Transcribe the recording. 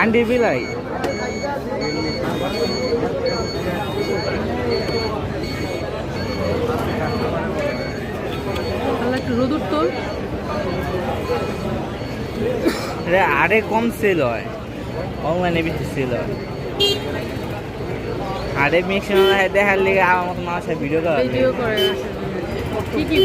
আন্ডি বিলাই একটু রোদুর তোল আরে কম সেল হয় অনলাইনে বেশি সেল হয় আরে ম্যাক্সিমাম দেখার লিগে আমার মতো মানুষের ভিডিও করে কি কি